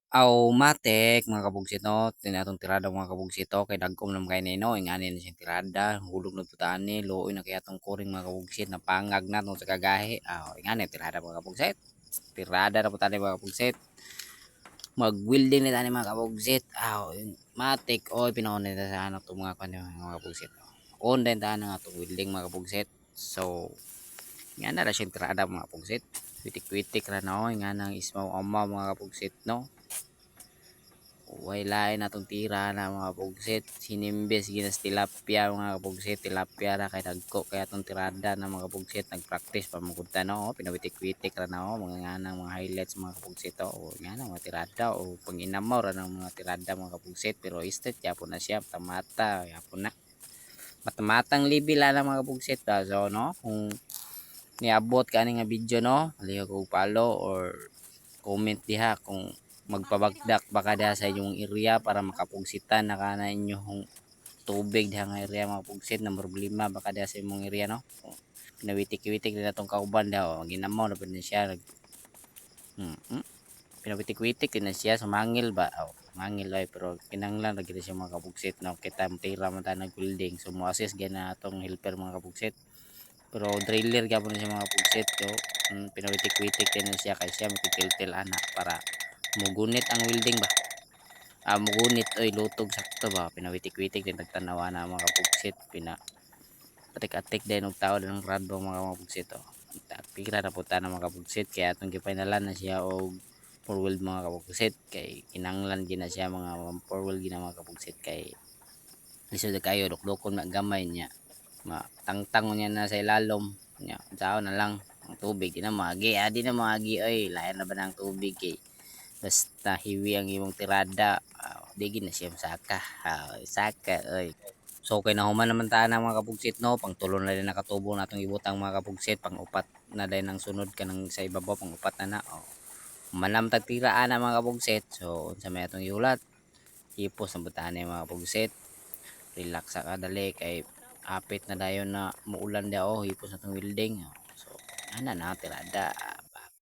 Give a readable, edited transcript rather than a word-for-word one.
Matik mga kabugsit no, tinatong tirada mga kabugsit to kay dagkom nam kay nino ingani na siyang tirada hulog na putaan ni luoy na kaya tong kuring mga kabugsit na pangag na tong sa kagahi ingani tirada mga kabugsit tirada na putaan ni mga kabugsit mag-welding na tani mga kabugsit matik oy pinahon na sa anak to mga kanyo mga kabugsit on din tanan nga to welding mga kabugsit so nga na ra siyang tirada mga kabugsit witik-witik ra na oy nga nang ismaw ama mga kabugsit no. Way lain atong tira na mga pugsit sinimbes ginas tilapia mga pugsit tilapia ra kay dagko kay atong tirada na mga pugsit nagpractice pa magud ta no pinawitik-witik ra na mga nganang mga highlights mga pugsit o nga mga tirada o panginamaw ra ng mga tirada mga pugsit pero estate yapon na siya tamata yapon na matamatang level na mga pugsit so no kung niabot ka nga video no aliyo ko follow or comment diha kung magpabagdak baka diha sa inyong area para makapugsitan na kana inyong tubig diha nga area mga pugsit na problema baka diha sa imong area no pinawitik-witik na tong kauban daw ginamaw na pud siya pinawitik-witik din na siya sumangil ba mangil ay pero kinanglan lagi na siya mga kapugsit no kita tira man ta nag building so mo assist gina atong helper mga kapugsit pero driller gyapon na siya mga pugsit yo pinawitik-witik din na siya kay siya makitiltil ana para mugunit ang welding ba mugunit oy lutog sakto ba pinawitik-witik din nagtanawa na mga pugsit atik-atik din og tao ng radbo mga pugsit pira na puta na mga kapugsit kaya atong gipinalan na siya og four wheel mga kapugsit kay kinanglan gina siya mga four wheel gina mga kapugsit kay lisod kayo dukdukon na gamay niya matangtang niya na sa ilalom nya sao na lang ang tubig di na magi di na magi oy lain na ba ng tubig kay basta hiwi ang imong tirada di na siya saka saka oy so kay nahuman naman ta ng mga kapugsit no pang tulo na din nakatubo natong ibutang mga kapugsit pang upat na din ang sunod kanang sa ibabaw pang upat na manam tagtiraan ang mga kapugsit so unsa may atong iulat hipos ang butahan mga kapugsit relax sa kadali kay hapit na dayon na muulan daw hipos na tong welding so ana na tirada